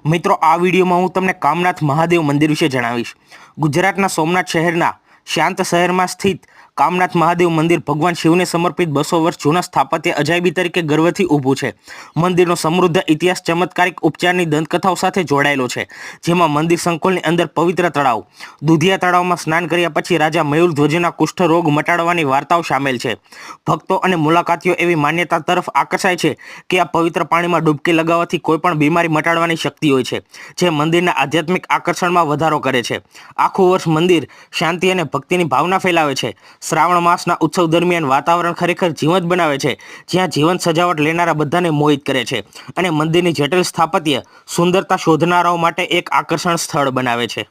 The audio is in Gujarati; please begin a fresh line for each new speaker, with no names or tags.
મિત્રો, આ વિડીયોમાં હું તમને કામનાથ મહાદેવ મંદિર વિશે જણાવીશ। ગુજરાતના સોમનાથ શહેરના શાંત શહેરમાં સ્થિત કામનાથ મહાદેવ મંદિર ભગવાન શિવને સમર્પિત 200 વર્ષ જૂના સ્થાપત્ય અજાયબી તરીકે ગર્વથી ઊભું છે। મંદિરનો સમૃદ્ધ ઇતિહાસ ચમત્કારિક ઉપચારની દંતકથાઓ સાથે જોડાયેલો છે, જેમાં મંદિર સંકુલની અંદર પવિત્ર તળાવ દુધિયા તળાવમાં સ્નાન કર્યા પછી રાજા મયુરધ્વજના કુષ્ઠ રોગ મટાડવાની વાર્તાઓ સામેલ છે। ભક્તો અને મુલાકાતીઓ એવી માન્યતા તરફ આકર્ષાય છે કે આ પવિત્ર પાણીમાં ડૂબકી લગાવવાથી કોઈપણ બીમારી મટાડવાની શક્તિ હોય છે, જે મંદિરના આધ્યાત્મિક આકર્ષણમાં વધારો કરે છે। આખું વર્ષ મંદિર શાંતિ અને ભક્તિની ભાવના ફેલાવે છે। શ્રાવણ માસના ઉત્સવ દરમિયાન વાતાવરણ ખરેખર જીવંત બનાવે છે, જ્યાં જીવંત સજાવટ લેનારા બધાને મોહિત કરે છે અને મંદિરની જટિલ સ્થાપત્ય સુંદરતા શોધનારાઓ માટે એક આકર્ષણ સ્થળ બનાવે છે।